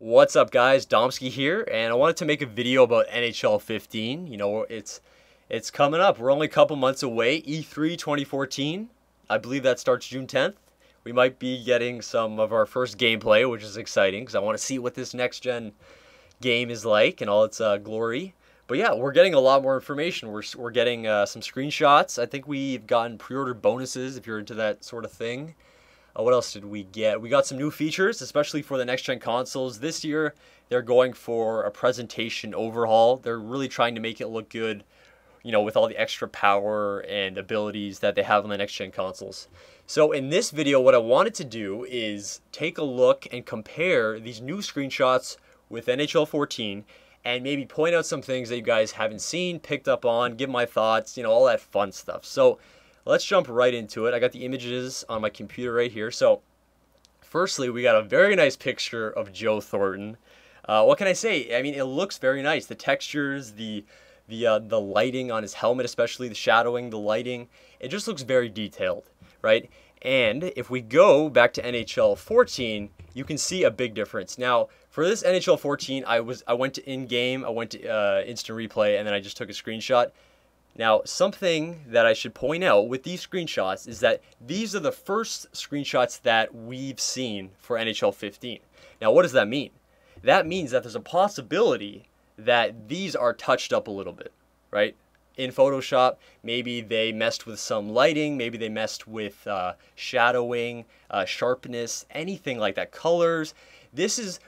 What's up, guys? Domski here, and I wanted to make a video about NHL 15. You know, it's coming up. We're only a couple months away. E3 2014. I believe that starts June 10th. We might be getting some of our first gameplay, which is exciting because I want to see what this next gen game is like and all its glory. But yeah, we're getting a lot more information. We're getting some screenshots. I think we've gotten pre-order bonuses if you're into that sort of thing. What else did we get? We got some new features, especially for the next-gen consoles. This year, they're going for a presentation overhaul. They're really trying to make it look good, you know, with all the extra power and abilities that they have on the next-gen consoles. So in this video, what I wanted to do is take a look and compare these new screenshots with NHL 14 and maybe point out some things that you guys haven't seen, picked up on, give my thoughts, you know, all that fun stuff. So let's jump right into it. I got the images on my computer right here. So firstly, we got a very nice picture of Joe Thornton. What can I say? I mean, it looks very nice. The textures, the lighting on his helmet, especially the shadowing, the lighting, it just looks very detailed, right? And if we go back to NHL 14, you can see a big difference. Now, for this NHL 14, I went to in-game, I went to instant replay, and then I just took a screenshot. Now, something that I should point out with these screenshots is that these are the first screenshots that we've seen for NHL 15. Now, what does that mean? That means that there's a possibility that these are touched up a little bit, right? In Photoshop, maybe they messed with some lighting, maybe they messed with shadowing, sharpness, anything like that, colors. This is,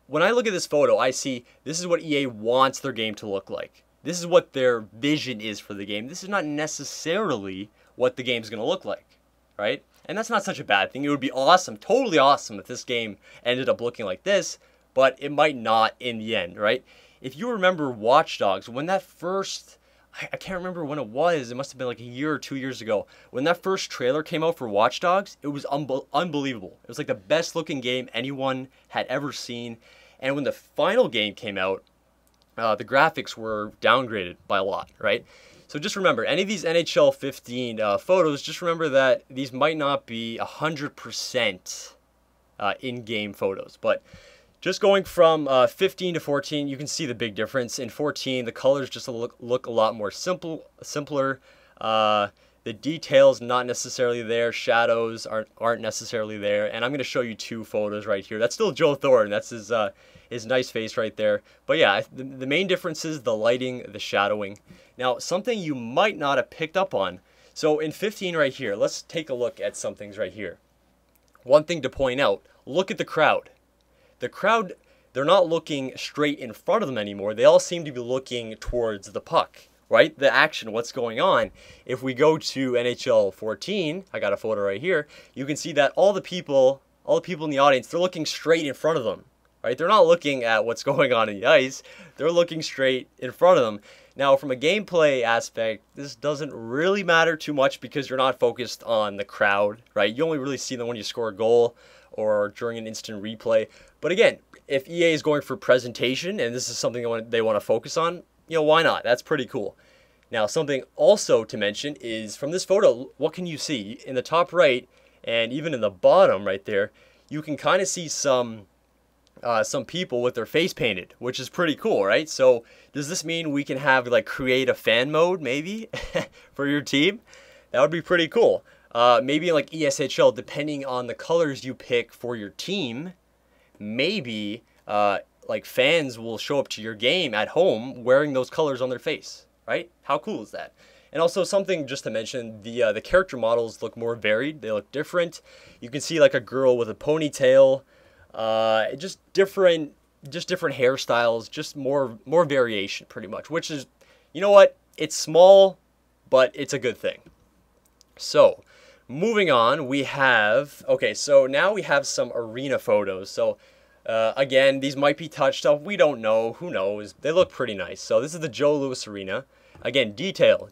when I look at this photo, I see this is what EA wants their game to look like. This is what their vision is for the game. This is not necessarily what the game's going to look like, right? And that's not such a bad thing. It would be awesome, totally awesome if this game ended up looking like this, but it might not in the end, right? If you remember Watch Dogs, when that first, I can't remember when it was must have been like a year or 2 years ago, when that first trailer came out for Watch Dogs, it was unbelievable. It was like the best looking game anyone had ever seen. And when the final game came out, the graphics were downgraded by a lot, right? So just remember, any of these NHL 15 photos, just remember that these might not be 100% in-game photos. But just going from 15 to 14, you can see the big difference. In 14, the colors just look a lot more simpler. The details not necessarily there. Shadows aren't necessarily there. And I'm going to show you two photos right here. That's still Joe Thornton. That's his nice face right there. But yeah, the main difference is the lighting, the shadowing. Now, something you might not have picked up on. So in 15 right here, let's take a look at some things right here. One thing to point out, look at the crowd. The crowd, they're not looking straight in front of them anymore. They all seem to be looking towards the puck, right? The action, what's going on. If we go to NHL 14, I got a photo right here, you can see that all the people in the audience, they're looking straight in front of them, right? They're not looking at what's going on in the ice. They're looking straight in front of them. Now, from a gameplay aspect, this doesn't really matter too much because you're not focused on the crowd, right? You only really see them when you score a goal or during an instant replay. But again, if EA is going for presentation and this is something they want to focus on, you know, why not? That's pretty cool. Now, something also to mention is from this photo, what can you see? In the top right and even in the bottom right there, you can kind of see some people with their face painted, which is pretty cool, right? So does this mean we can have like create a fan mode maybe for your team? That would be pretty cool. Maybe like ESHL, depending on the colors you pick for your team, maybe like fans will show up to your game at home wearing those colors on their face, right? How cool is that? And also something just to mention, the character models look more varied. They look different. You can see like a girl with a ponytail, just different hairstyles, just more variation pretty much, which is, you know what? It's small, but it's a good thing. So moving on, we have, okay, so now we have some arena photos. So again, these might be touched up. We don't know. Who knows? They look pretty nice. So this is the Joe Louis Arena. Again, detail.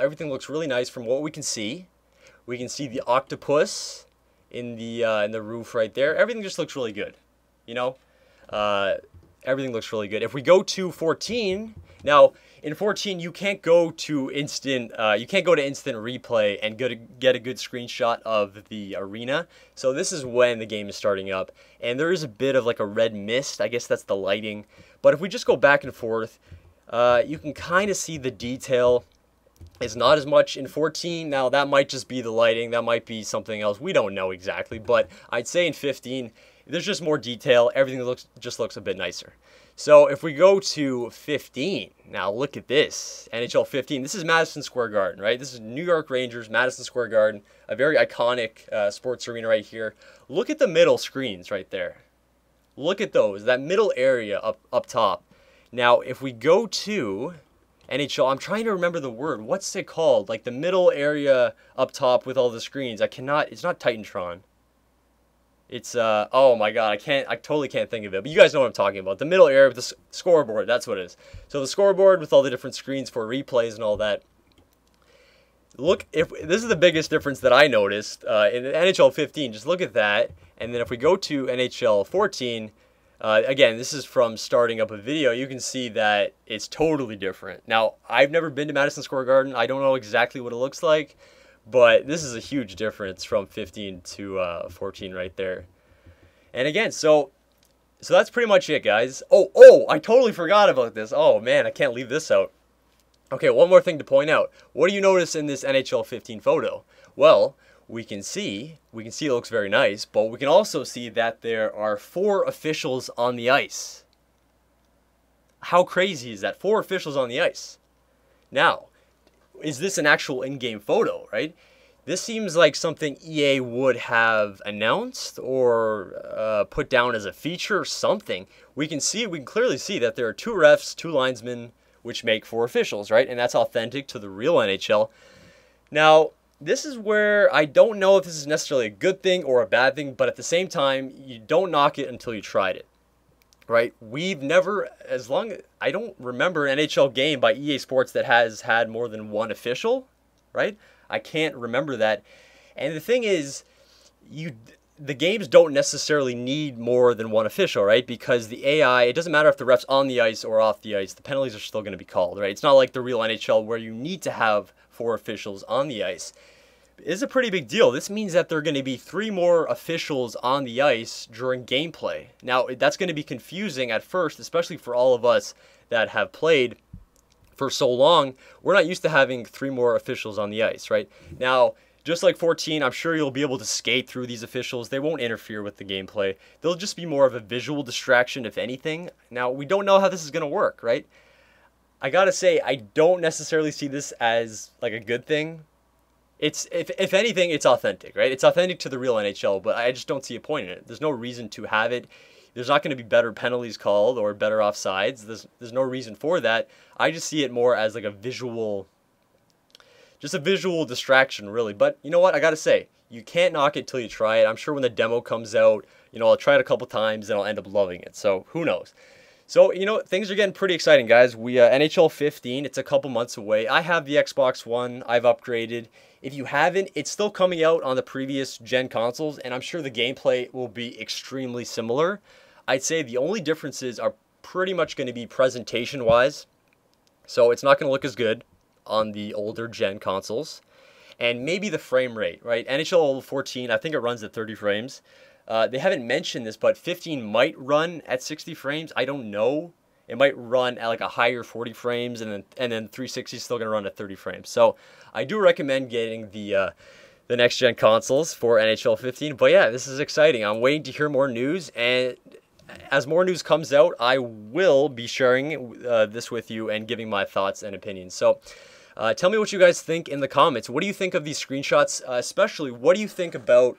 Everything looks really nice from what we can see. We can see the octopus in the roof right there. Everything just looks really good. You know, everything looks really good. If we go to 14, now In 14, you can't go to instant replay and get a good screenshot of the arena. So this is when the game is starting up, and there is a bit of like a red mist. I guess that's the lighting. But if we just go back and forth, you can kind of see the detail. It's not as much in 14. Now that might just be the lighting. That might be something else. We don't know exactly. But I'd say in 15, there's just more detail. Everything looks a bit nicer. So if we go to 15, now look at this, NHL 15. This is Madison Square Garden, right? This is New York Rangers, Madison Square Garden, a very iconic sports arena right here. Look at the middle screens right there. Look at those, that middle area up top. Now, if we go to NHL, I'm trying to remember the word. What's it called? Like the middle area up top with all the screens. It's not Titantron. It's, oh my god, I totally can't think of it. But you guys know what I'm talking about. The middle area with the scoreboard, that's what it is. So the scoreboard with all the different screens for replays and all that. Look, if this is the biggest difference that I noticed in NHL 15, just look at that. And then if we go to NHL 14, again, this is from starting up a video, you can see that it's totally different. Now, I've never been to Madison Square Garden. I don't know exactly what it looks like. But this is a huge difference from 15 to 14 right there. And again, so that's pretty much it, guys. Oh, I totally forgot about this. Oh, man, I can't leave this out. Okay, one more thing to point out. What do you notice in this NHL 15 photo? Well, we can see it looks very nice, but we can also see that there are 4 officials on the ice. How crazy is that? 4 officials on the ice. Now, is this an actual in-game photo, right? This seems like something EA would have announced or put down as a feature or something. We can clearly see that there are 2 refs, 2 linesmen, which make 4 officials, right? And that's authentic to the real NHL. Now, this is where I don't know if this is necessarily a good thing or a bad thing, but at the same time, you don't knock it until you tried it. Right, we've never, I don't remember an NHL game by EA Sports that has had more than 1 official, right? I can't remember that. And the thing is, the games don't necessarily need more than 1 official, right? Because the AI, it doesn't matter if the ref's on the ice or off the ice, the penalties are still going to be called, right? It's not like the real NHL where you need to have 4 officials on the ice. Is a pretty big deal. This means that there are going to be 3 more officials on the ice during gameplay. Now, that's going to be confusing at first, especially for all of us that have played for so long. We're not used to having 3 more officials on the ice, right? Now, just like 14, I'm sure you'll be able to skate through these officials. They won't interfere with the gameplay. They'll just be more of a visual distraction, if anything. Now, we don't know how this is going to work, right? I gotta say, I don't necessarily see this as like a good thing. It's if anything, it's authentic, right? It's authentic to the real NHL, but I just don't see a point in it. There's no reason to have it. There's not going to be better penalties called or better offsides. There's no reason for that. I just see it more as like a visual distraction, really. But you know what? I got to say, you can't knock it till you try it. I'm sure when the demo comes out, I'll try it a couple times and I'll end up loving it. So who knows? So, things are getting pretty exciting, guys. We NHL 15, it's a couple months away. I have the Xbox One. I've upgraded. If you haven't, it's still coming out on the previous gen consoles, and I'm sure the gameplay will be extremely similar. I'd say the only differences are pretty much going to be presentation-wise. So it's not going to look as good on the older gen consoles. And maybe the frame rate, right? NHL 14, I think it runs at 30 frames. They haven't mentioned this, but 15 might run at 60 frames. I don't know. It might run at like a higher 40 frames, and then 360 is still going to run at 30 frames. So I do recommend getting the next gen consoles for NHL 15. But yeah, this is exciting. I'm waiting to hear more news, and as more news comes out, I will be sharing this with you and giving my thoughts and opinions. So tell me what you guys think in the comments. What do you think of these screenshots? Especially, what do you think about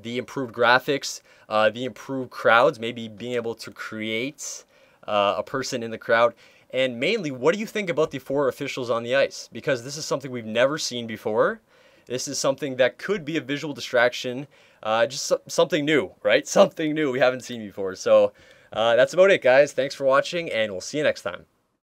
the improved graphics, the improved crowds, maybe being able to create a person in the crowd, and mainly, what do you think about the 4 officials on the ice? Because this is something we've never seen before. This is something that could be a visual distraction, just something new, right? Something new we haven't seen before. So that's about it, guys. Thanks for watching, and we'll see you next time.